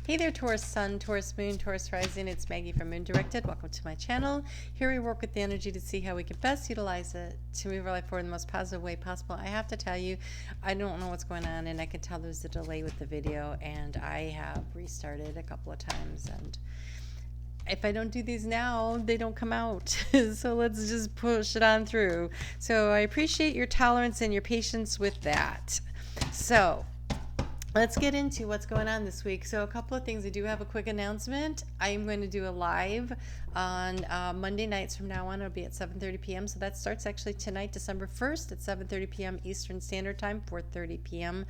Hey there, Taurus Sun, Taurus Moon, Taurus Rising. It's Maggie from Moon Directed. Welcome to my channel. Here we work with the energy to see how we can best utilize it to move our life forward in the most positive way possible. I have to tell you, I don't know what's going on, and I can tell there's a delay with the video, and I have restarted a couple of times, and if I don't do these now, they don't come out. So let's just push it on through. So I appreciate your tolerance and your patience with that. So let's get into what's going on this week. So a couple of things. I do have a quick announcement. I am going to do a live on Monday nights from now on. It'll be at 7:30 p.m. So that starts actually tonight, December 1st at 7:30 p.m. Eastern Standard Time, 4:30 p.m.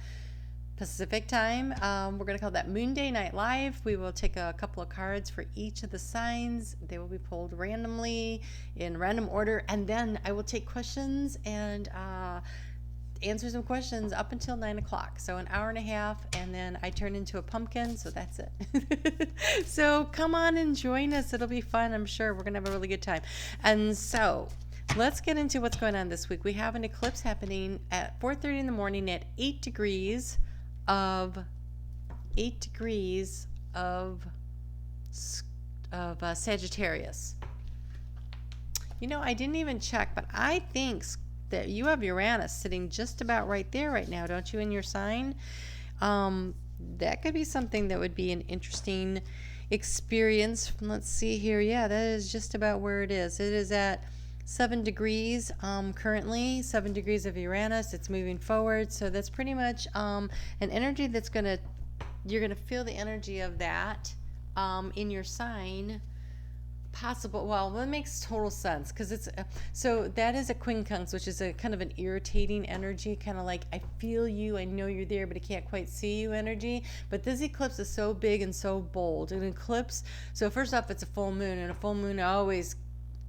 Pacific Time. We're going to call that Moon Day Night Live. We will take a couple of cards for each of the signs. They will be pulled randomly in random order. And then I will take questions and answer some questions up until 9 o'clock. So an hour and a half, and then I turn into a pumpkin. So that's it. So come on and join us. It'll be fun. I'm sure we're going to have a really good time. And so let's get into what's going on this week. We have an eclipse happening at 4:30 in the morning at 8 degrees of Sagittarius. You know, I didn't even check, but I think that you have Uranus sitting just about right there right now, don't you, in your sign? That could be something that would be an interesting experience. Let's see here. Yeah, that is just about where it is. It is at 7 degrees currently, 7 degrees of Uranus. It's moving forward. So that's pretty much an energy that's you're going to feel the energy of that in your sign. Possible. Well, that makes total sense because it's so that is a quincunx, which is a kind of an irritating energy, kind of like I feel you, I know you're there, but I can't quite see you energy. But this eclipse is so big and so bold. An eclipse. So first off, it's a full moon, and a full moon always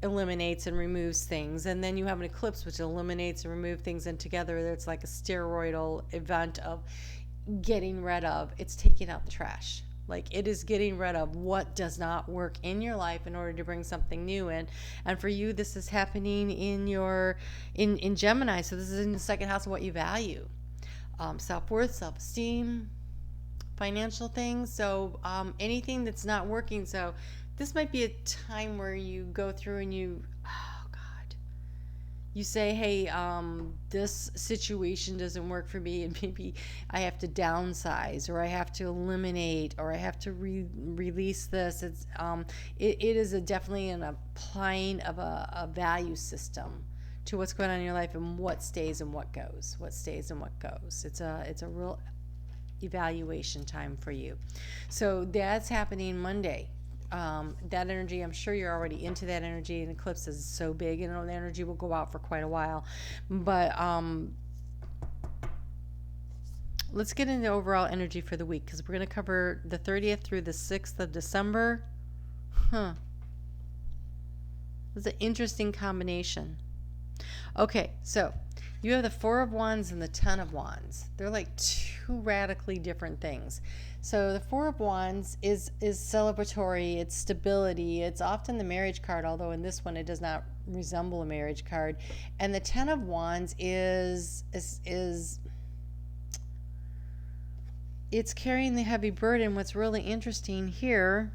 eliminates and removes things, and then you have an eclipse which eliminates and removes things, and together it's like a steroidal event of getting rid of. It's taking out the trash. Like, it is getting rid of what does not work in your life in order to bring something new in. And for you, this is happening in your in Gemini. So this is in the second house of what you value, self-worth, self-esteem, financial things. So anything that's not working. So this might be a time where you go through and you say, hey, this situation doesn't work for me, and maybe I have to downsize, or I have to eliminate, or I have to release this. It is definitely an applying of a value system to what's going on in your life and what stays and what goes. What stays and what goes. It's a real evaluation time for you. So that's happening Monday. That energy, I'm sure you're already into that energy, and eclipse is so big, and the energy will go out for quite a while. But let's get into overall energy for the week, because we're going to cover the 30th through the 6th of December. It's an interesting combination. Okay, so you have the 4 of Wands and the 10 of Wands. They're like two radically different things. So the 4 of Wands is celebratory, it's stability, it's often the marriage card, although in this one it does not resemble a marriage card. And the 10 of Wands is it's carrying the heavy burden. What's really interesting here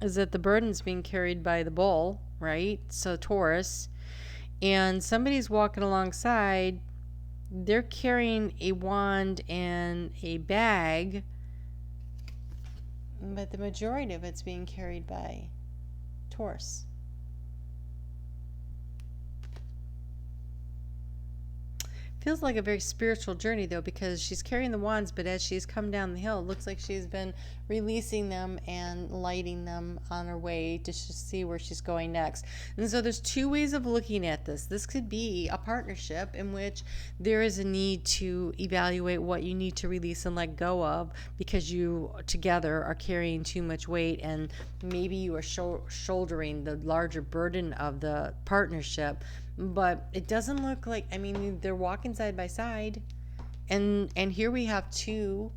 is that the burden's being carried by the bull, right? So Taurus. And somebody's walking alongside. They're carrying a wand and a bag, but the majority of it's being carried by Taurus. Feels like a very spiritual journey, though, because she's carrying the wands, but as she's come down the hill, it looks like she's been releasing them and lighting them on her way to see where she's going next. And so there's two ways of looking at this. This could be a partnership in which there is a need to evaluate what you need to release and let go of because you together are carrying too much weight, and maybe you are shouldering the larger burden of the partnership. But it doesn't look like, I mean, they're walking side by side, and here we have two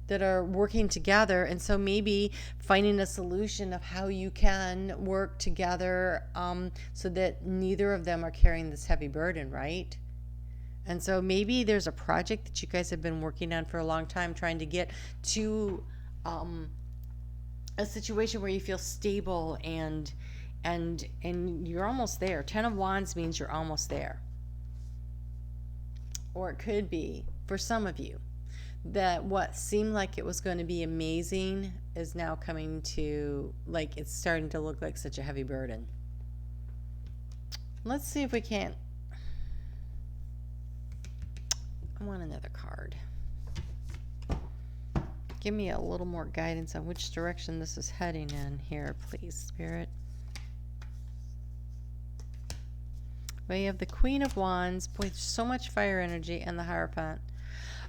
that are working together, and so maybe finding a solution of how you can work together so that neither of them are carrying this heavy burden, right? And so maybe there's a project that you guys have been working on for a long time, trying to get to a situation where you feel stable and you're almost there. 10 of Wands means you're almost there. Or it could be, for some of you, that what seemed like it was going to be amazing is now coming to, like, it's starting to look like such a heavy burden. Let's see if we can't. I want another card. Give me a little more guidance on which direction this is heading in here, please, Spirit. We have the Queen of Wands. Boy, so much fire energy, and the Hierophant.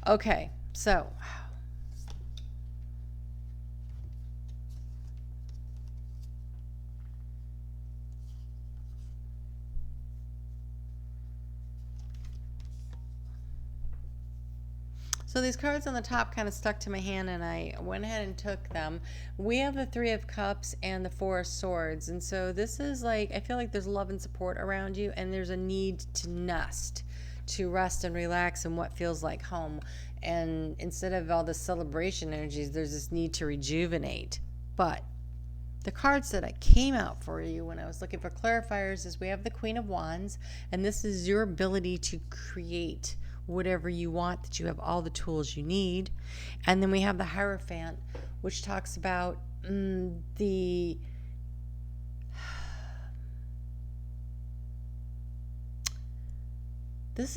Okay, so these cards on the top kind of stuck to my hand, and I went ahead and took them. We have the Three of Cups and the Four of Swords, and so this is like, I feel like there's love and support around you, and there's a need to nest, to rest and relax in what feels like home. And instead of all the celebration energies, there's this need to rejuvenate. But the cards that I came out for you when I was looking for clarifiers is we have the Queen of Wands, and this is your ability to create whatever you want, that you have all the tools you need. And then we have the Hierophant, which talks about this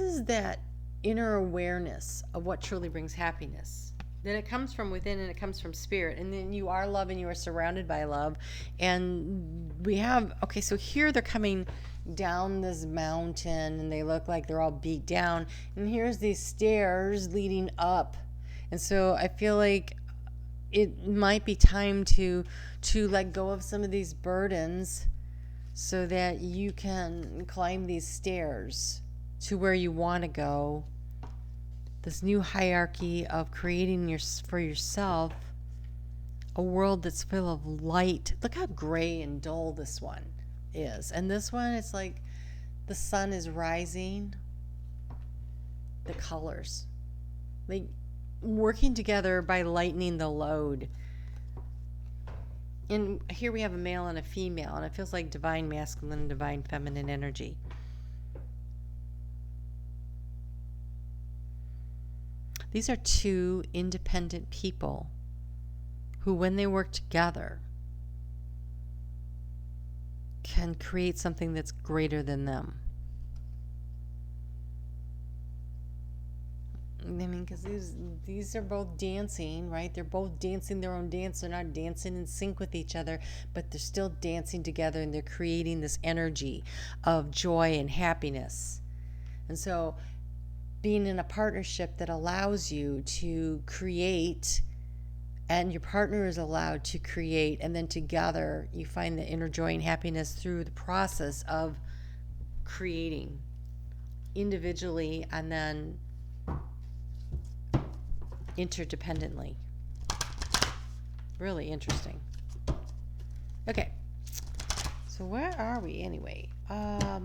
is that inner awareness of what truly brings happiness. Then it comes from within, and it comes from spirit. And then you are love, and you are surrounded by love. And we have, okay, so here they're coming down this mountain, and they look like they're all beat down, and here's these stairs leading up. And so I feel like it might be time to let go of some of these burdens so that you can climb these stairs to where you want to go. This new hierarchy of creating for yourself a world that's full of light. Look how gray and dull this one is. And this one, it's like the sun is rising. The colors, like working together by lightening the load. And here we have a male and a female, and it feels like divine masculine and divine feminine energy. These are two independent people who, when they work together, can create something that's greater than them. I mean, because these are both dancing, right? They're both dancing their own dance. They're not dancing in sync with each other, but they're still dancing together, and they're creating this energy of joy and happiness. And so being in a partnership that allows you to create, and your partner is allowed to create, and then together you find the inner joy and happiness through the process of creating individually and then interdependently. Really interesting. Okay, so where are we anyway? Oh,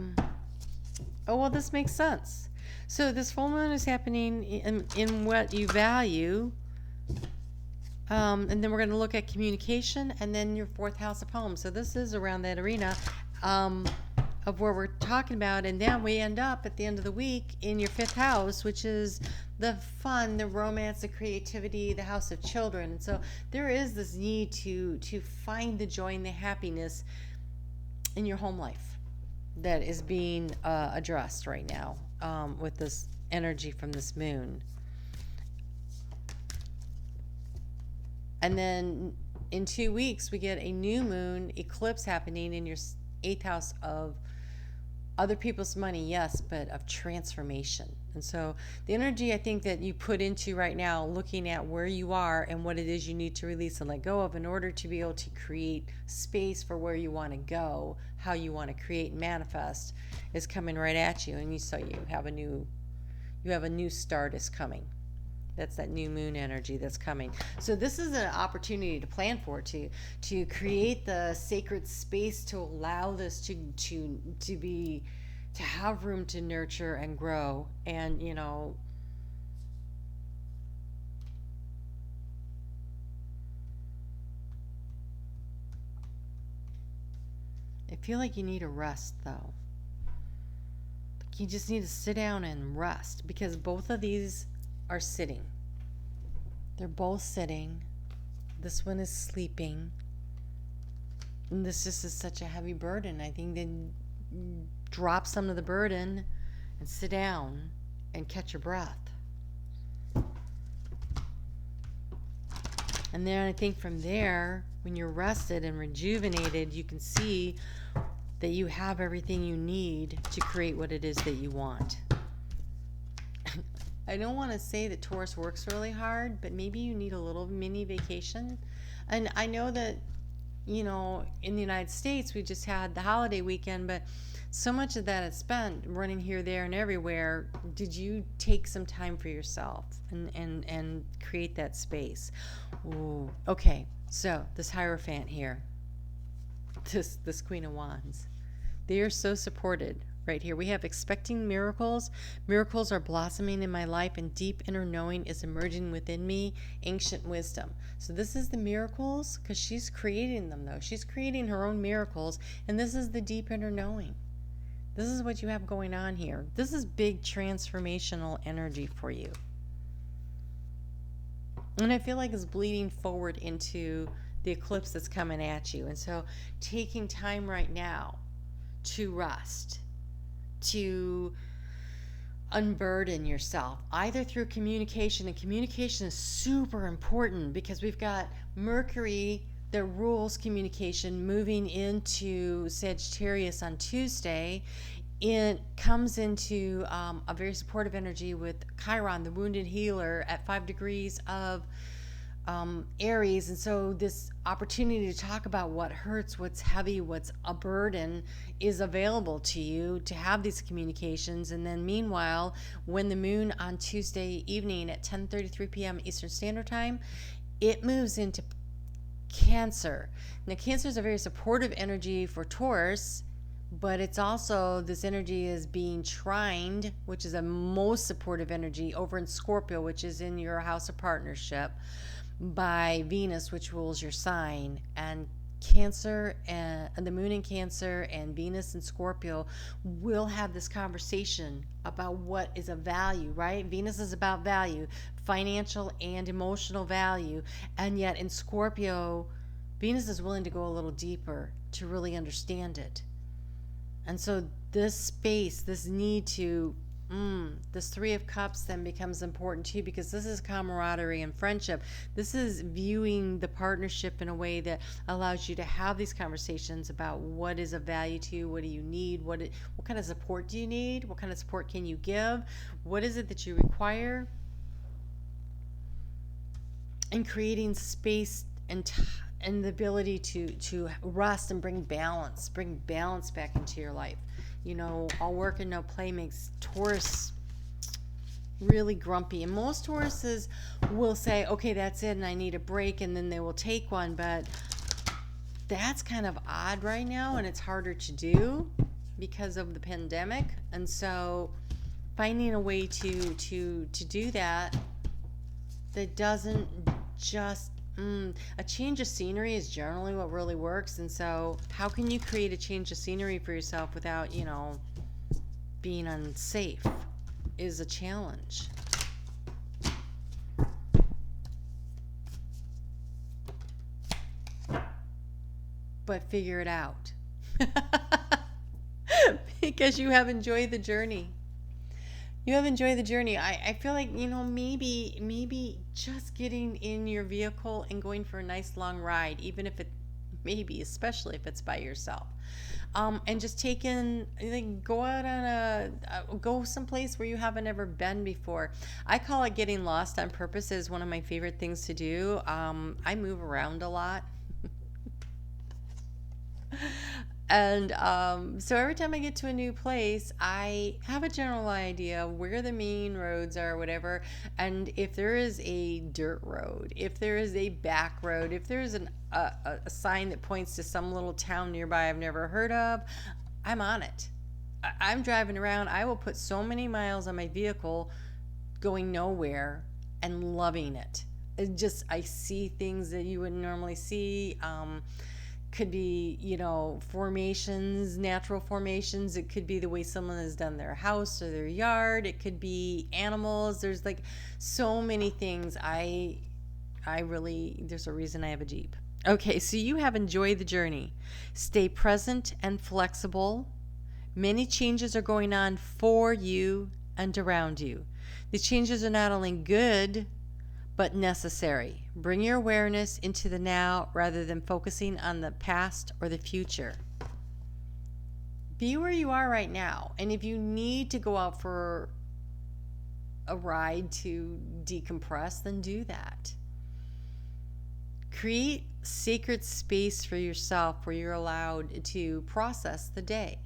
well, this makes sense. So this full moon is happening in what you value. And then we're going to look at communication, and then your fourth house of home. So this is around that arena of where we're talking about. And then we end up at the end of the week in your fifth house, which is the fun, the romance, the creativity, the house of children. And so there is this need to find the joy and the happiness in your home life that is being addressed right now with this energy from this moon. And then in 2 weeks, we get a new moon eclipse happening in your 8th house of other people's money, yes, but of transformation. And so the energy I think that you put into right now, looking at where you are and what it is you need to release and let go of in order to be able to create space for where you want to go, how you want to create and manifest, is coming right at you. And you have a new start is coming. That's that new moon energy that's coming. So this is an opportunity to plan for it, to create the sacred space to allow this to to have room to nurture and grow. And, you know, I feel like you need a rest though. You just need to sit down and rest because both of these are sitting. They're both sitting. This one is sleeping. And this just is such a heavy burden. I think then drop some of the burden and sit down and catch your breath. And then I think from there, when you're rested and rejuvenated, you can see that you have everything you need to create what it is that you want. I don't want to say that Taurus works really hard, but maybe you need a little mini vacation. And I know that, you know, in the United States, we just had the holiday weekend, but so much of that is spent running here, there, and everywhere. Did you take some time for yourself and create that space? Ooh, okay, so this Hierophant here, this Queen of Wands, they are so supported right here. We have expecting miracles. Miracles are blossoming in my life, and deep inner knowing is emerging within me. Ancient wisdom. So this is the miracles because she's creating them though. She's creating her own miracles, and this is the deep inner knowing. This is what you have going on here. This is big transformational energy for you. And I feel like it's bleeding forward into the eclipse that's coming at you. And so taking time right now to rest, to unburden yourself, either through communication, and communication is super important because we've got Mercury that rules communication moving into Sagittarius on Tuesday. It comes into a very supportive energy with Chiron, the wounded healer, at 5 degrees of Aries. And so this opportunity to talk about what hurts, what's heavy, what's a burden is available to you to have these communications. And then meanwhile, when the moon on Tuesday evening at 10:33 p.m. Eastern Standard Time, it moves into Cancer. Now Cancer is a very supportive energy for Taurus, but it's also, this energy is being trined, which is a most supportive energy, over in Scorpio, which is in your house of partnership, by Venus, which rules your sign. And Cancer and the moon in Cancer and Venus in Scorpio will have this conversation about what is of value, right? Venus is about value, financial and emotional value. And yet in Scorpio, Venus is willing to go a little deeper to really understand it. And so this space, this need to, this Three of Cups then becomes important too, because this is camaraderie and friendship. This is viewing the partnership in a way that allows you to have these conversations about what is of value to you, what do you need, what kind of support do you need, what kind of support can you give, what is it that you require, and creating space and the ability to rest and bring balance back into your life. You know, all work and no play makes Taurus really grumpy. And most Tauruses will say, okay, that's it, and I need a break, and then they will take one. But that's kind of odd right now, and it's harder to do because of the pandemic. And so finding a way to do that doesn't just a change of scenery is generally what really works. And so how can you create a change of scenery for yourself without, you know, being unsafe is a challenge. But figure it out. Because you have enjoyed the journey. You have enjoyed the journey. I feel like, you know, maybe just getting in your vehicle and going for a nice long ride, even if it, maybe, especially if it's by yourself. And just go out on go someplace where you haven't ever been before. I call it getting lost on purpose. Is one of my favorite things to do. I move around a lot. And so every time I get to a new place, I have a general idea where the main roads are, whatever. And if there is a dirt road, if there is a back road, if there's a sign that points to some little town nearby I've never heard of, I'm on it. I'm driving around. I will put so many miles on my vehicle going nowhere and loving it. I see things that you wouldn't normally see. Could be, formations, natural formations. It could be the way someone has done their house or their yard. It could be animals. There's like so many things. There's a reason I have a Jeep. Okay, so you have enjoyed the journey. Stay present and flexible. Many changes are going on for you and around you. The changes are not only good, but necessary. Bring your awareness into the now rather than focusing on the past or the future. Be where you are right now. And if you need to go out for a ride to decompress, then do that. Create sacred space for yourself where you're allowed to process the day.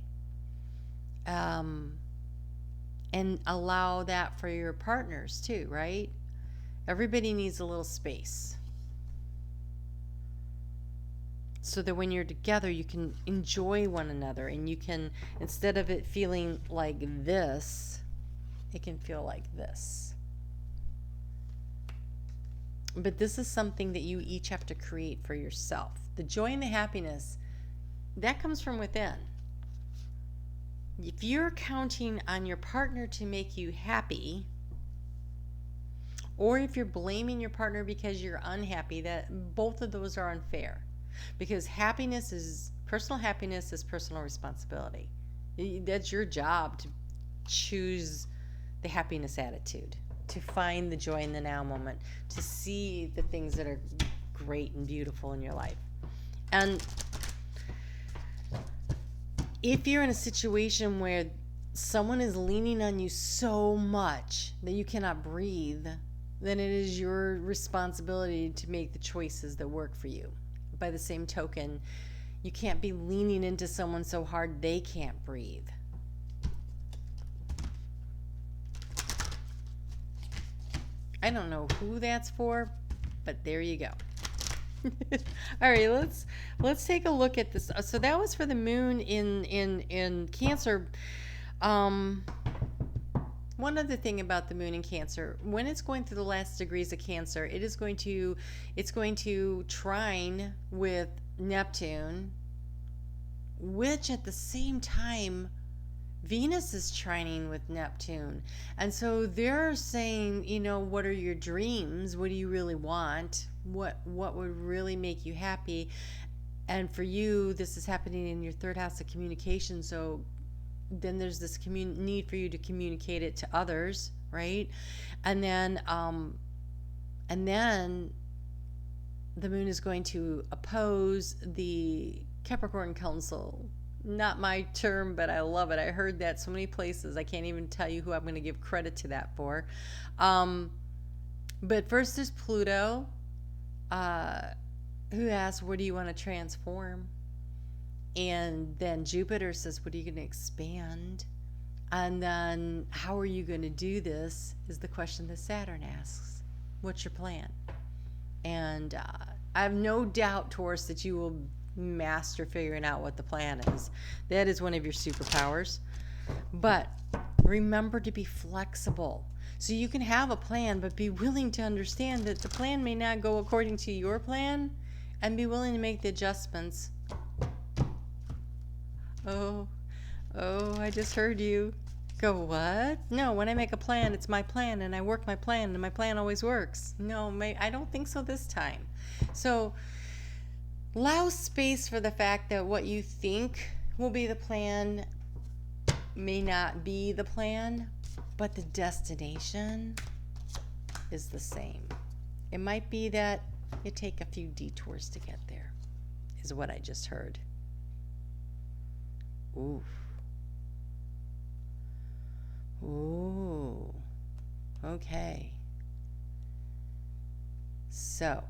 And allow that for your partners too, right? Everybody needs a little space so that when you're together, you can enjoy one another, and you can, instead of it feeling like this, it can feel like this. But this is something that you each have to create for yourself. The joy and the happiness, that comes from within. If you're counting on your partner to make you happy, or if you're blaming your partner because you're unhappy, that both of those are unfair. Because personal happiness is personal responsibility. That's your job to choose the happiness attitude, to find the joy in the now moment, to see the things that are great and beautiful in your life. And if you're in a situation where someone is leaning on you so much that you cannot breathe, then it is your responsibility to make the choices that work for you. By the same token, you can't be leaning into someone so hard they can't breathe. I don't know who that's for, but there you go. All right, let's take a look at this. So that was for the moon in Cancer. One other thing about the moon in Cancer, when it's going through the last degrees of Cancer, it's going to trine with Neptune, which at the same time Venus is trining with Neptune. And so they're saying, what are your dreams? What do you really want? What would really make you happy? And for you, this is happening in your third house of communication. So then there's this need for you to communicate it to others, right? And then the moon is going to oppose the Capricorn Council. Not my term, but I love it. I heard that so many places. I can't even tell you who I'm going to give credit to that for. But first there's Pluto, who asks, what do you want to transform? And then Jupiter says, what are you going to expand? And then how are you going to do this is the question that Saturn asks. What's your plan? And I have no doubt, Taurus, that you will master figuring out what the plan is. That is one of your superpowers. But remember to be flexible. So you can have a plan, but be willing to understand that the plan may not go according to your plan, and be willing to make the adjustments. Oh, I just heard you. Go, what? No, when I make a plan, it's my plan, and I work my plan, and my plan always works. No, I don't think so this time. So allow space for the fact that what you think will be the plan may not be the plan, but the destination is the same. It might be that you take a few detours to get there, is what I just heard. Ooh. Ooh. Okay. So,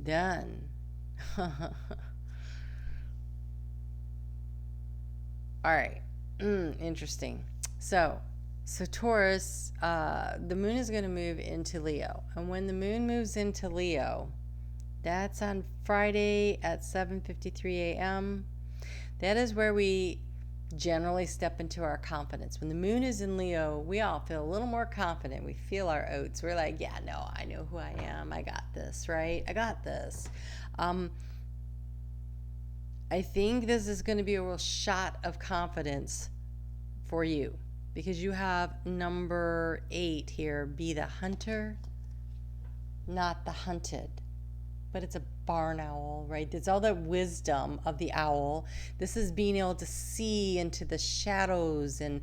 done. All right. Interesting. So Taurus, the moon is going to move into Leo. And when the moon moves into Leo, that's on Friday at 7:53 a.m. That is where we generally step into our confidence. When the moon is in Leo, we all feel a little more confident. We feel our oats. We're like, yeah, no, I know who I am. I got this, right? I got this. I think this is going to be a real shot of confidence for you, because you have number 8 here, be the hunter, not the hunted. But it's a barn owl, right? It's all the wisdom of the owl. This is being able to see into the shadows and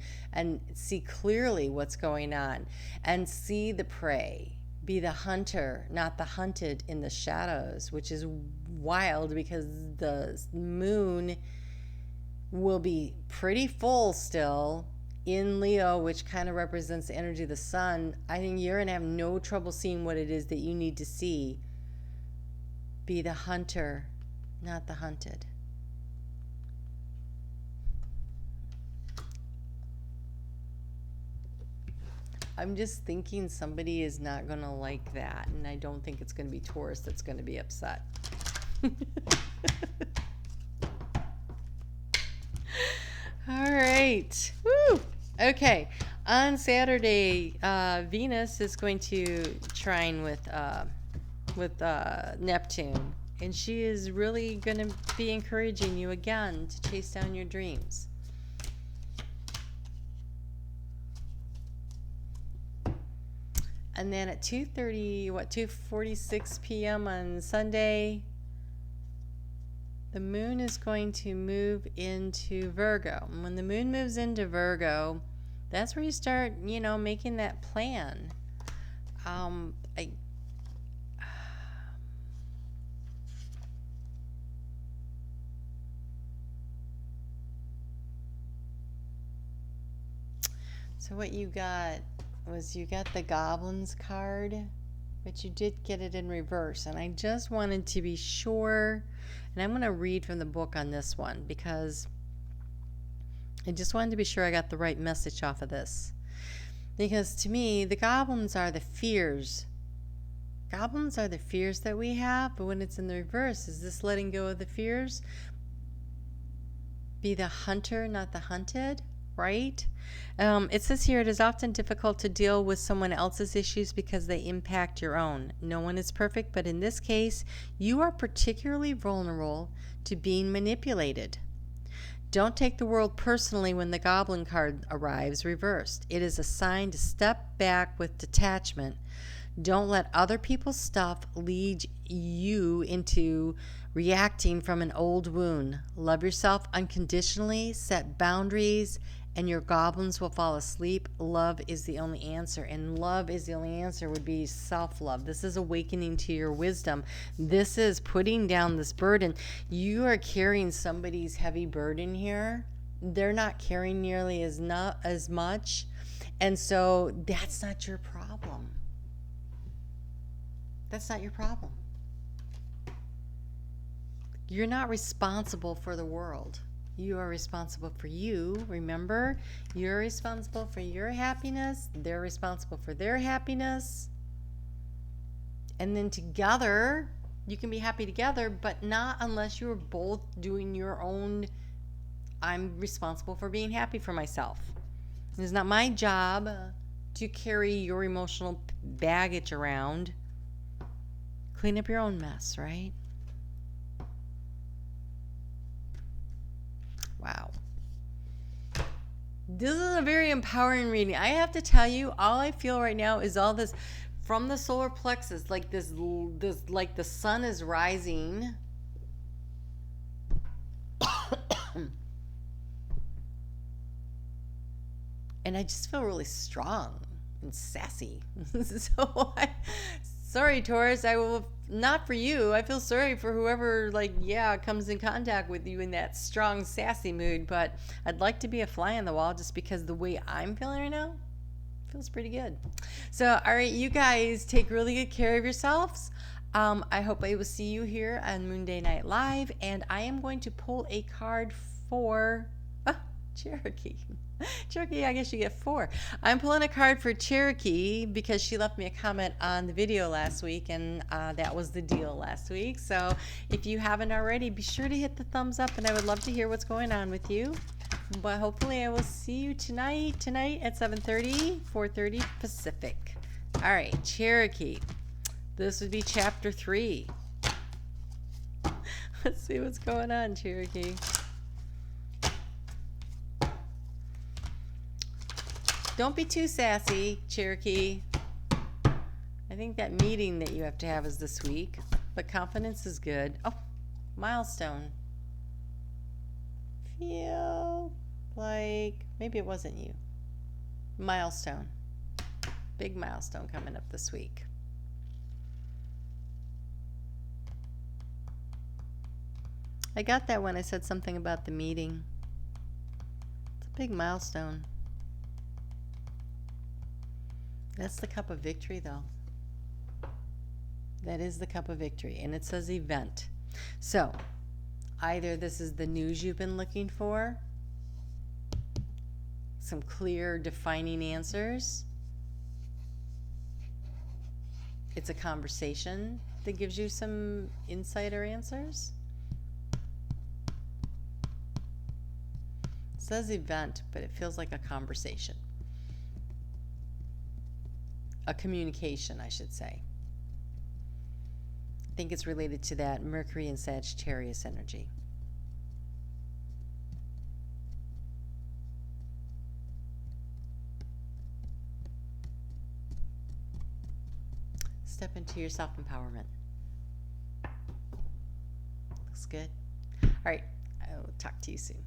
see clearly what's going on and see the prey. Be the hunter, not the hunted in the shadows, which is wild because the moon will be pretty full still in Leo, which kind of represents the energy of the sun. I think you're going to have no trouble seeing what it is that you need to see. Be the hunter, not the hunted. I'm just thinking somebody is not going to like that, and I don't think it's going to be Taurus that's going to be upset. All right. Woo! Okay. On Saturday, Venus is going to trine with Neptune, and she is really going to be encouraging you again to chase down your dreams. And then at 2:46 p.m. on Sunday, the moon is going to move into Virgo. And when the moon moves into Virgo, that's where you start, making that plan. So what you got was you got the Goblins card, but you did get it in reverse. And I just wanted to be sure, and I'm going to read from the book on this one because I just wanted to be sure I got the right message off of this. Because to me, the goblins are the fears. Goblins are the fears that we have, but when it's in the reverse, is this letting go of the fears? Be the hunter, not the hunted, right? It says here, it is often difficult to deal with someone else's issues because they impact your own. No one is perfect, but in this case, you are particularly vulnerable to being manipulated. Don't take the world personally when the Goblin card arrives reversed. It is a sign to step back with detachment. Don't let other people's stuff lead you into reacting from an old wound. Love yourself unconditionally, set boundaries, and your goblins will fall asleep. Love is the only answer, and love is the only answer would be self-love. This is awakening to your wisdom. This is putting down this burden. You are carrying somebody's heavy burden here. They're not carrying nearly as much, and so that's not your problem. That's not your problem. You're not responsible for the world. You are responsible for you. Remember, you're responsible for your happiness. They're responsible for their happiness. And then together, you can be happy together, but not unless you're both doing your own, I'm responsible for being happy for myself. It's not my job to carry your emotional baggage around. Clean up your own mess, right? Wow. This is a very empowering reading. I have to tell you, all I feel right now is all this from the solar plexus, like this like the sun is rising. And I just feel really strong and sassy. Sorry, Taurus, I will not for you. I feel sorry for whoever comes in contact with you in that strong, sassy mood, but I'd like to be a fly on the wall just because the way I'm feeling right now feels pretty good. So, all right, you guys take really good care of yourselves. I hope I will see you here on Moon Night Live, and I am going to pull a card for Cherokee. Cherokee, I guess you get 4. I'm pulling a card for Cherokee because she left me a comment on the video last week, and that was the deal last week. So if you haven't already, be sure to hit the thumbs up, and I would love to hear what's going on with you. But hopefully I will see you tonight at 7:30, 4:30 Pacific. All right, Cherokee. This would be chapter 3. Let's see what's going on, Cherokee. Don't be too sassy, Cherokee. I think that meeting that you have to have is this week, but confidence is good. Oh, milestone. Feel like maybe it wasn't you. Milestone. Big milestone coming up this week. I got that when I said something about the meeting. It's a big milestone. That's the cup of victory, though. That is the cup of victory, and it says event. So, either this is the news you've been looking for, some clear, defining answers. It's a conversation that gives you some insight or answers. It says event, but it feels like a conversation. A communication, I should say. I think it's related to that Mercury and Sagittarius energy. Step into your self-empowerment. Looks good. All right, I will talk to you soon.